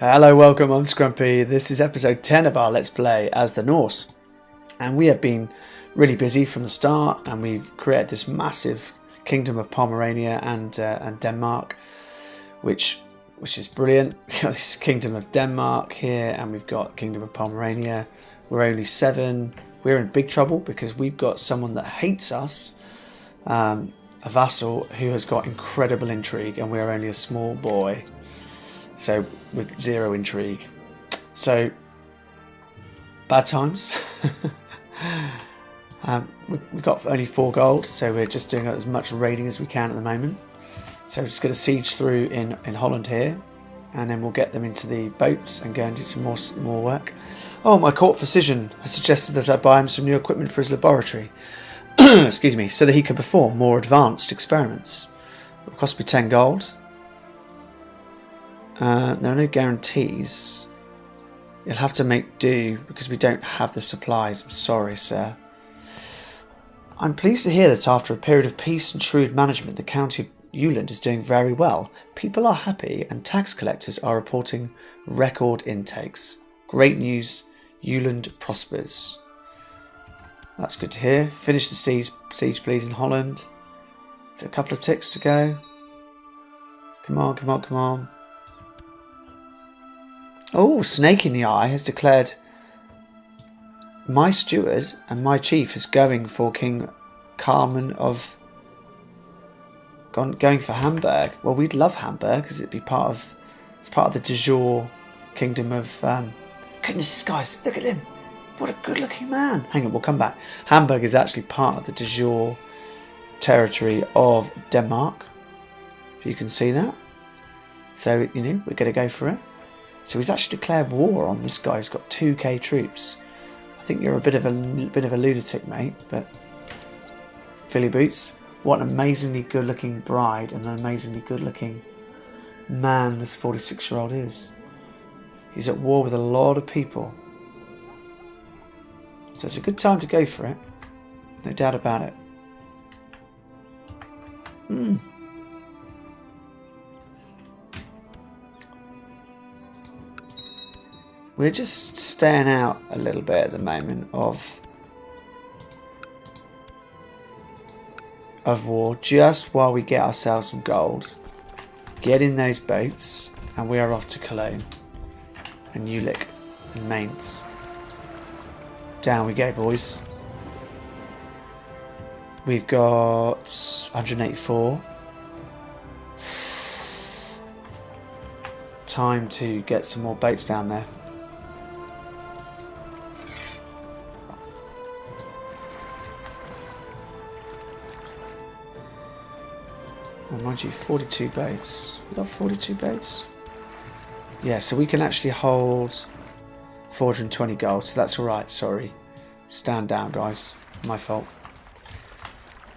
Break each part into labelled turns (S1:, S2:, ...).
S1: Hello, welcome, I'm Scrumpy. This is episode 10 of our Let's Play as the Norse. And we have been really busy from the start, and we've created this massive kingdom of Pomerania and Denmark, which is brilliant. We got this kingdom of Denmark here, and we've got kingdom of Pomerania. We're only 7. We're in big trouble because we've got someone that hates us, a vassal who has got incredible intrigue, and we're only a small boy. So with 0 intrigue. So bad times. We've got only 4 gold, so we're just doing as much raiding as we can at the moment. So we're just going to siege through in Holland here, and then we'll get them into the boats and go and do some more work. Oh, my court physician has suggested that I buy him some new equipment for his laboratory. Excuse me, so that he can perform more advanced experiments. It will cost me 10 gold. There are no guarantees. You'll have to make do because we don't have the supplies. I'm sorry, sir. I'm pleased to hear that after a period of peace and shrewd management, the county of Jylland is doing very well. People are happy and tax collectors are reporting record intakes. Great news. Jylland prospers. That's good to hear. Finish the siege, please, in Holland. So a couple of ticks to go. Come on, come on, come on. Oh, Snake in the Eye has declared my steward and my chief is going for King Carmen of... going for Hamburg. Well, we'd love Hamburg because it'd be part of... it's part of the de jure kingdom of... Goodness, this guy's... look at him. What a good-looking man. Hang on, we'll come back. Hamburg is actually part of the de jure territory of Denmark. If you can see that. So, you know, we're going to go for it. So he's actually declared war on this guy who's got 2k troops. I think you're a bit of a lunatic, mate, but Philly Boots. What an amazingly good-looking bride and an amazingly good-looking man this 46-year-old is. He's at war with a lot of people. So it's a good time to go for it. No doubt about it. We're just staying out a little bit at the moment of war, just while we get ourselves some gold, get in those boats, and we are off to Cologne and Jylland and Mainz. Down we go, boys. We've got 184. Time to get some more boats down there. Oh, mind you, 42 boats. We got 42 boats? Yeah, so we can actually hold 420 gold, so that's alright, sorry. Stand down, guys. My fault.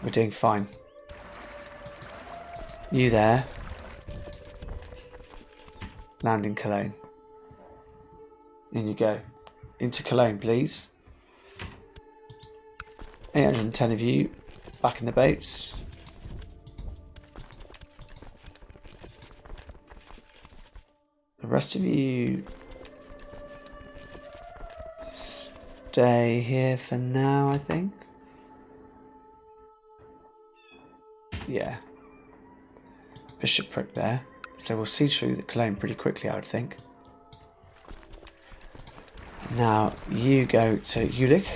S1: We're doing fine. You there. Land in Cologne. In you go. Into Cologne, please. 810 of you. Back in the boats. The rest of you stay here for now, I think. Yeah. Bishopric there. So we'll siege through the Cologne pretty quickly, I would think. Now, you go to Jylland.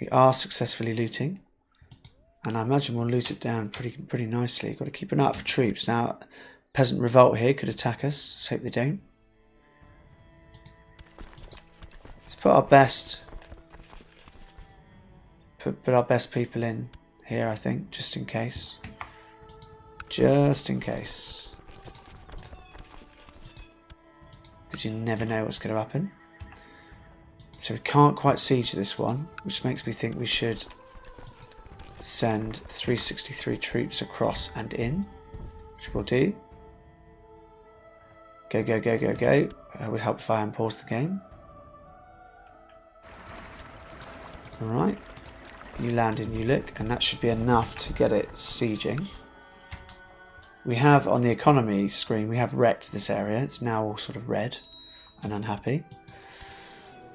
S1: We are successfully looting. And I imagine we'll loot it down pretty nicely. Got to keep an eye out for troops. Now, peasant revolt here could attack us. Let's hope they don't. Let's put our best people in here, I think, just in case. Just in case. Because you never know what's going to happen. So we can't quite siege this one, which makes me think we should send 363 troops across and in, which we'll do. Go, go, go, go, go. It would help if I unpause the game. Alright. You land in Jylland, and that should be enough to get it sieging. We have on the economy screen, we have wrecked this area. It's now all sort of red and unhappy.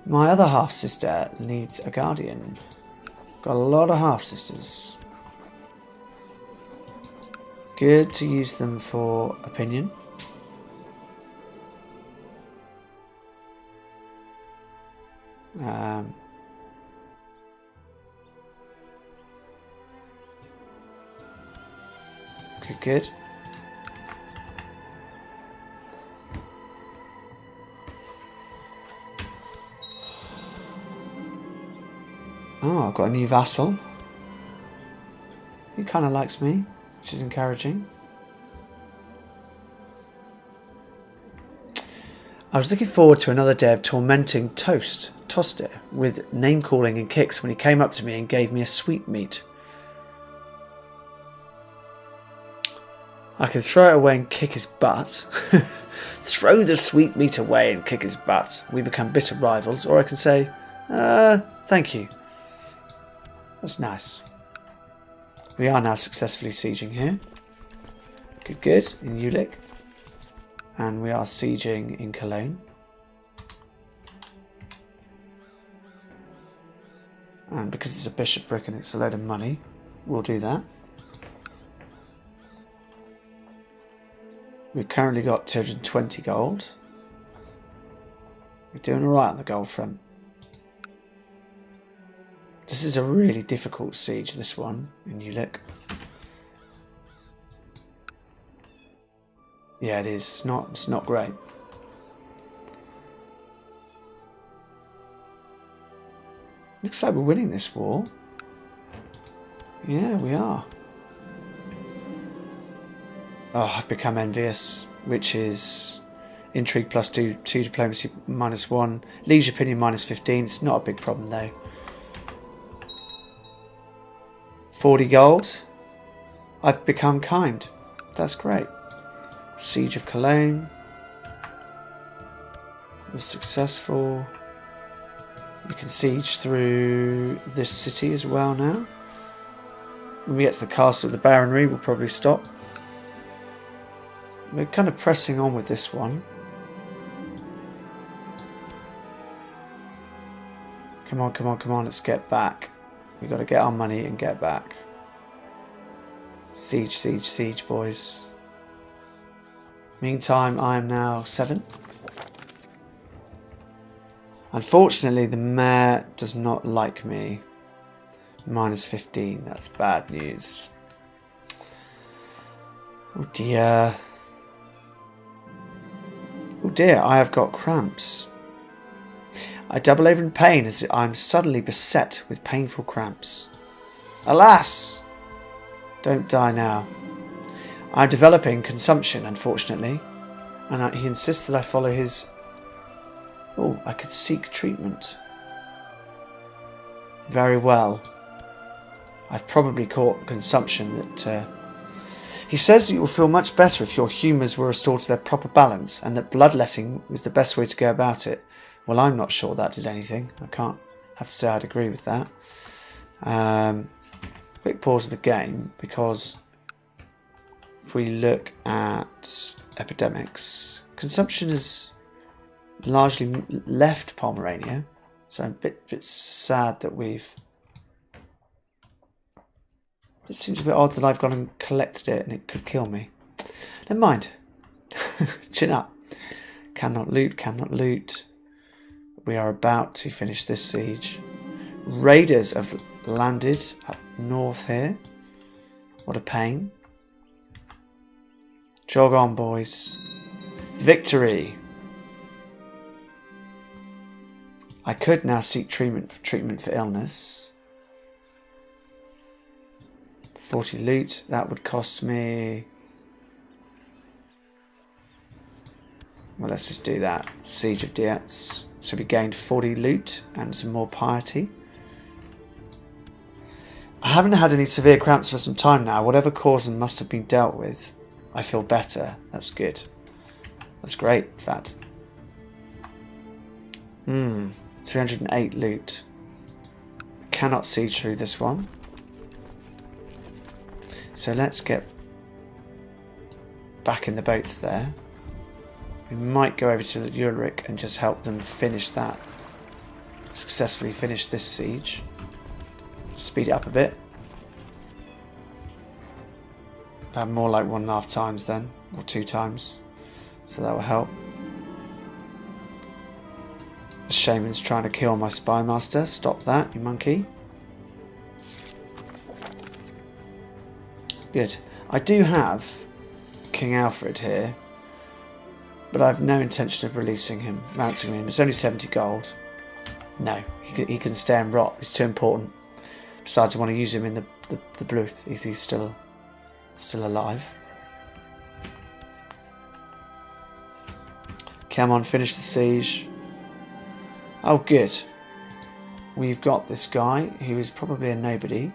S1: My other half-sister needs a guardian. Got a lot of half-sisters. Good to use them for opinion. Good. Oh, I've got a new vassal. He kind of likes me, which is encouraging. I was looking forward to another day of tormenting Toster, with name-calling and kicks when he came up to me and gave me a sweetmeat. I can throw it away and kick his butt. Throw the sweetmeat away and kick his butt. We become bitter rivals. Or I can say, thank you. That's nice. We are now successfully sieging here. Good, in Jylland. And we are sieging in Cologne. And because it's a bishopric and it's a load of money, we'll do that. We've currently got 220 gold. We're doing alright on the gold front. This is a really difficult siege, this one, in Jylland. Yeah, it is. It's not great. Looks like we're winning this war. Yeah, we are. Oh, I've become envious, which is intrigue +2, diplomacy -1, liege opinion -15. It's not a big problem though. 40 gold. I've become kind. That's great. Siege of Cologne was successful. We can siege through this city as well now. When we get to the castle of the baronry, we'll probably stop. We're kind of pressing on with this one. Come on, come on, come on, let's get back. We've got to get our money and get back. Siege, siege, siege, boys. Meantime, I am now 7. Unfortunately, the mayor does not like me. -15, that's bad news. Oh dear. Oh dear, I have got cramps. I double over in pain as I am suddenly beset with painful cramps. Alas! Don't die now. I'm developing consumption, unfortunately, and he insists that I follow his... Oh, I could seek treatment. Very well. I've probably caught consumption that... He says that you will feel much better if your humours were restored to their proper balance, and that bloodletting was the best way to go about it. Well, I'm not sure that did anything. I can't have to say I'd agree with that. Quick pause of the game, because if we look at epidemics, consumption has largely left Pomerania, so I'm a bit sad that we've... It seems a bit odd that I've gone and collected it and it could kill me. Never mind. Chin up. Cannot loot, cannot loot. We are about to finish this siege. Raiders have landed up north here. What a pain. Jog on, boys. Victory. I could now seek treatment for illness. 40 loot. That would cost me... Well, let's just do that. Siege of Dietz. So we gained 40 loot and some more piety. I haven't had any severe cramps for some time now. Whatever caused them must have been dealt with. I feel better. That's good. That's great, in fact. 308 loot. Cannot siege through this one. So let's get back in the boats there. We might go over to Jylland and just help them finish that. Successfully finish this siege. Speed it up a bit. More like 1.5 times then, or 2 times. So that will help. The shaman's trying to kill my spy master. Stop that, you monkey. Good. I do have King Alfred here, but I have no intention of releasing him, ransoming him. It's only 70 gold. No, he can stay and rot. He's too important. Besides, I want to use him in the bluth. He's still alive. Come on, finish the siege. Oh, good. We've got this guy who is probably a nobody.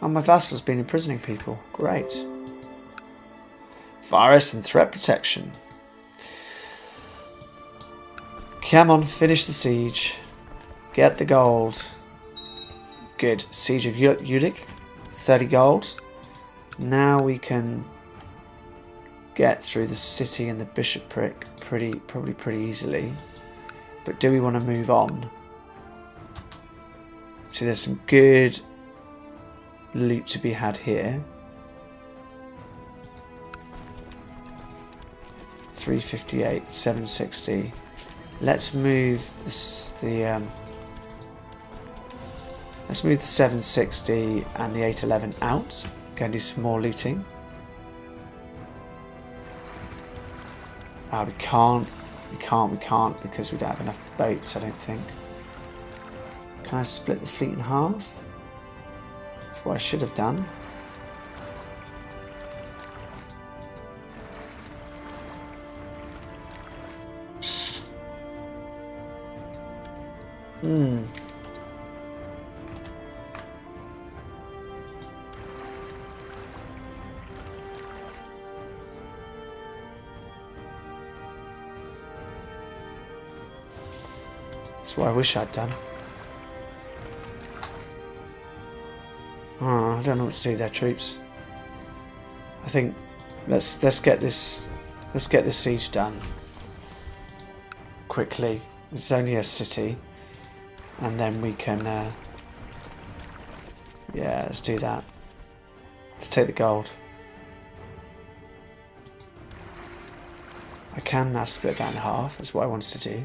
S1: Oh, my vassal's been imprisoning people. Great. Virus and threat protection. Come on, finish the siege. Get the gold. Good. Siege of Jylland. 30 gold. Now we can get through the city and the bishopric probably pretty easily. But do we want to move on? See, there's some good loot to be had here. 358, 760. Let's move let's move the 760 and the 811 out. Go and do some more looting. We can't because we don't have enough boats, I don't think. Can I split the fleet in half? That's what I should have done. That's what I wish I'd done. Oh, I don't know what to do there, troops. I think let's get this siege done quickly. It's only a city, and then we can. Yeah, let's do that. Let's take the gold. I can now split that in half. That's what I wanted to do.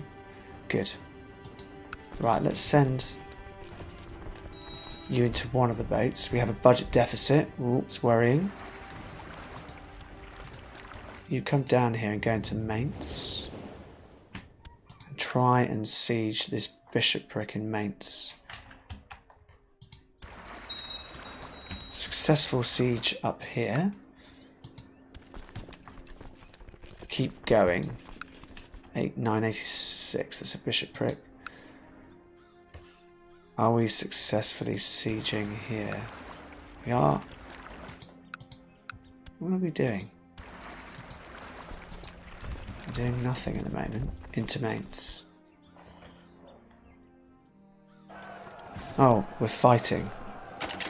S1: Good. Right, let's send you into one of the boats. We have a budget deficit. Ooh, it's worrying. You come down here and go into Mainz. And try and siege this bishopric in Mainz. Successful siege up here. Keep going. 986, that's a bishopric. Are we successfully sieging here? We are. What are we doing? We're doing nothing at the moment. Into Mainz. Oh, we're fighting.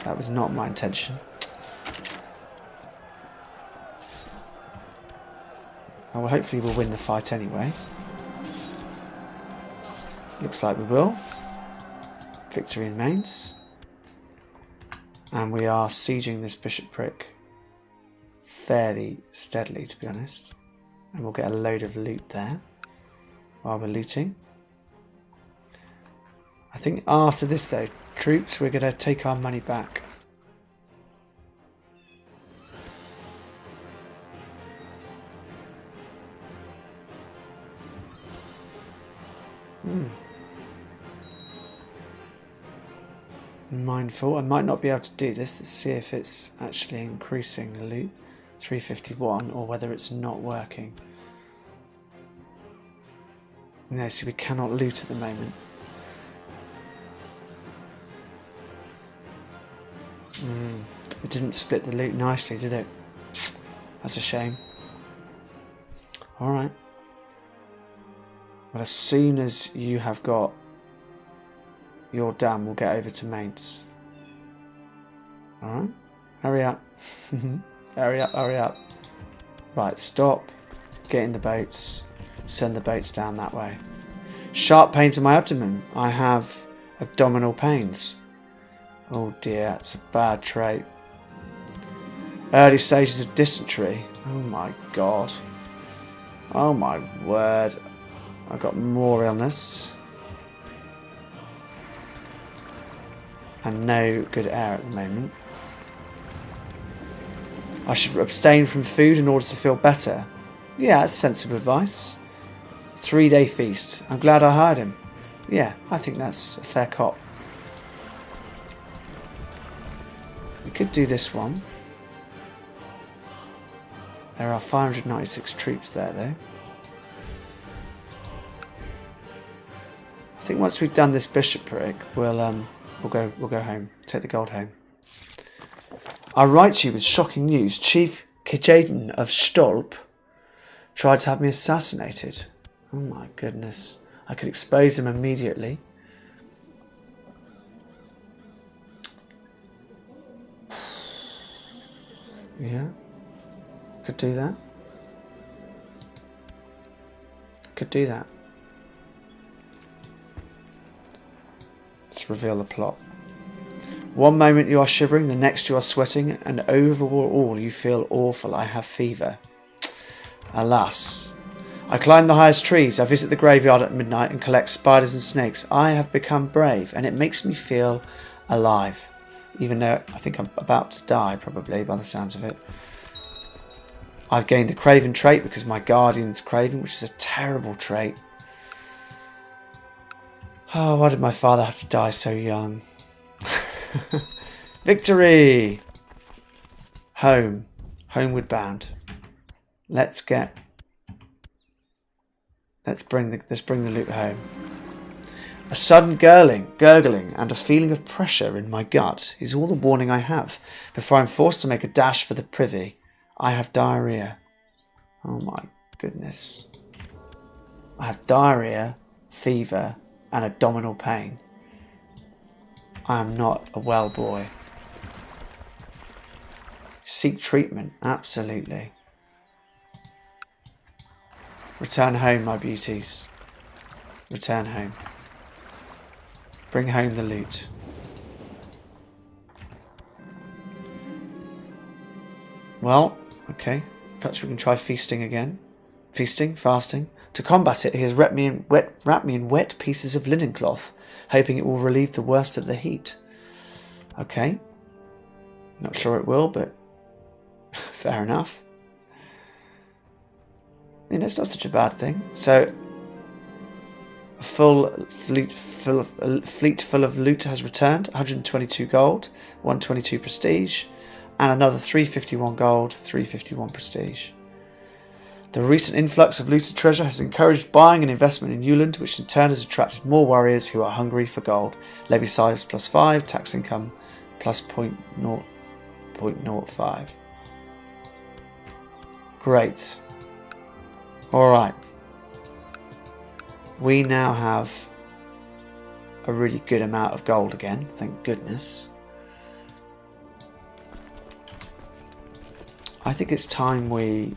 S1: That was not my intention. Oh, well, hopefully we'll win the fight anyway. Looks like we will. Victory in Mainz. And we are sieging this bishopric fairly steadily, to be honest. And we'll get a load of loot there while we're looting. I think after this though, troops, we're going to take our money back. Mindful, I might not be able to do this. Let's see if it's actually increasing the loot. 351, or whether it's not working. No, see, we cannot loot at the moment. It didn't split the loot nicely, did it? That's a shame. Alright. Well, as soon as you have got your dam, we'll get over to Mainz. Alright. Hurry up. Hurry up, hurry up. Right, stop. Get in the boats. Send the boats down that way. Sharp pains in my abdomen. I have abdominal pains. Oh dear, that's a bad trait. Early stages of dysentery. Oh my god. Oh my word. I've got more illness. And no good air at the moment. I should abstain from food in order to feel better. Yeah, that's sensible advice. 3-day feast. I'm glad I hired him. Yeah, I think that's a fair cop. We could do this one. There are 596 troops there, though. I think once we've done this bishopric, we'll go home. Take the gold home. I write to you with shocking news. Chief Kjaden of Stolp tried to have me assassinated. Oh my goodness. I could expose him immediately. Yeah. Could do that. Could do that. Let's reveal the plot. One moment you are shivering, the next you are sweating, and overall you feel awful. I have fever. Alas. I climb the highest trees, I visit the graveyard at midnight and collect spiders and snakes. I have become brave, and it makes me feel alive. Even though I think I'm about to die, probably, by the sounds of it. I've gained the Craven trait because my guardian's Craven, which is a terrible trait. Oh, why did my father have to die so young? Victory! Home. Homeward bound. Let's bring the loot home. A sudden gurgling and a feeling of pressure in my gut is all the warning I have before I'm forced to make a dash for the privy. I have diarrhea. Oh my goodness. I have diarrhea, fever, and abdominal pain. I am not a well boy. Seek treatment, absolutely. Return home, my beauties. Return home. Bring home the loot. Well, okay. Perhaps we can try feasting again. Fasting. To combat it, he has wrapped me in wet pieces of linen cloth, hoping it will relieve the worst of the heat. Okay. Not sure it will, but fair enough. I mean, it's not such a bad thing. So, a full fleet full of loot has returned. 122 gold, 122 prestige, and another 351 gold, 351 prestige. The recent influx of looted treasure has encouraged buying and investment in Jylland, which in turn has attracted more warriors who are hungry for gold. Levy size +5, tax income plus 0.05. Great. Alright. We now have a really good amount of gold again, thank goodness. I think it's time we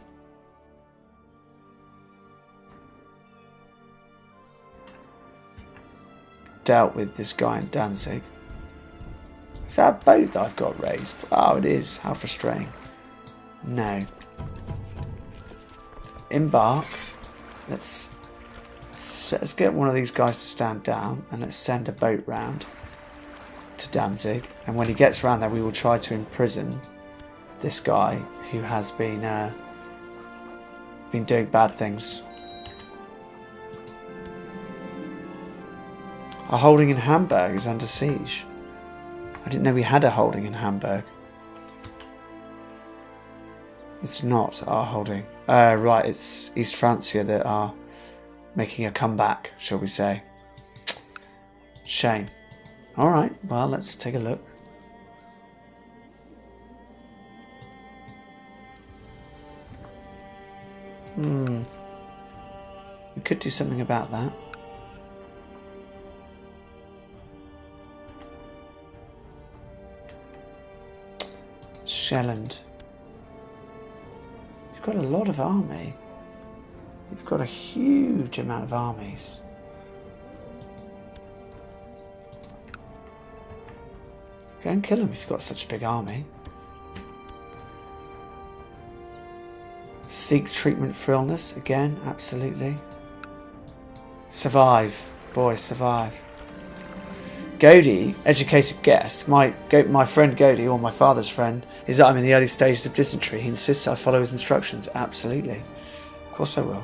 S1: dealt with this guy in Danzig. Is that a boat that I've got raised? Oh, it is. How frustrating. No. Embark. Let's get one of these guys to stand down and let's send a boat round to Danzig. And when he gets around there, we will try to imprison this guy who has been doing bad things. Our holding in Hamburg is under siege. I didn't know we had a holding in Hamburg. It's not our holding. Right, it's East Francia that are making a comeback, shall we say. Shame. Alright, well, let's take a look. We could do something about that. Jylland. You've got a lot of army. You've got a huge amount of armies. Go and kill him if you've got such a big army. Seek treatment for illness. Again, absolutely. Survive. Boys, survive. Godi, educated guess. My friend Godi, or my father's friend, is that I'm in the early stages of dysentery. He insists I follow his instructions. Absolutely. Of course I will.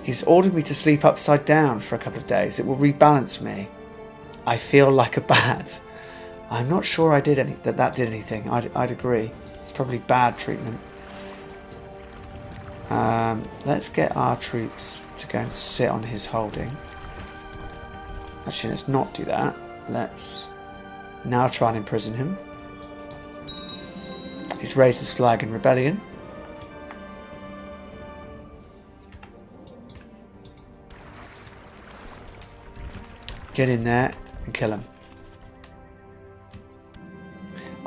S1: He's ordered me to sleep upside down for a couple of days. It will rebalance me. I feel like a bat. I'm not sure I did that did anything. I'd agree. It's probably bad treatment. Let's get our troops to go and sit on his holding. Actually, let's not do that. Let's now try and imprison him. He's raised his flag in rebellion. Get in there and kill him.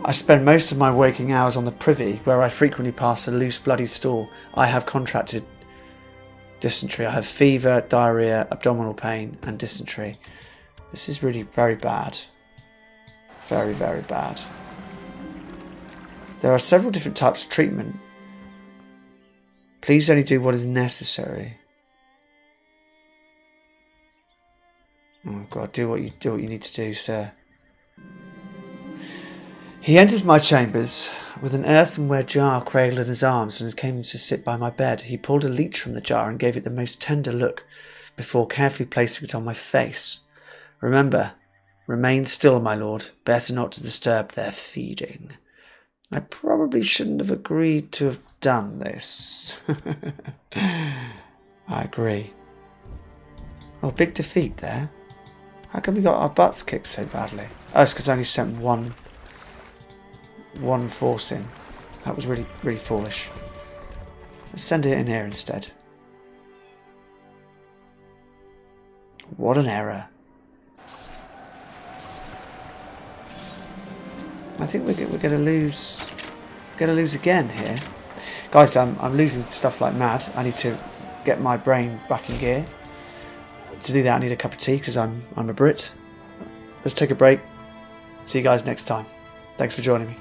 S1: I spend most of my waking hours on the privy, where I frequently pass a loose bloody stool. I have contracted dysentery. I have fever, diarrhea, abdominal pain and dysentery. This is really very bad. Very, very bad. There are several different types of treatment. Please only do what is necessary. Oh God, do what you need to do, sir. He enters my chambers with an earthenware jar cradled in his arms and came to sit by my bed. He pulled a leech from the jar and gave it the most tender look before carefully placing it on my face. Remember, remain still, my lord. Better not to disturb their feeding. I probably shouldn't have agreed to have done this. I agree. Oh, big defeat there. How come we got our butts kicked so badly? Oh, it's because I only sent one force in. That was really, really foolish. Let's send it in here instead. What an error. I think we're going to lose. We're going to lose again here, guys. I'm losing stuff like mad. I need to get my brain back in gear. To do that, I need a cup of tea because I'm a Brit. Let's take a break. See you guys next time. Thanks for joining me.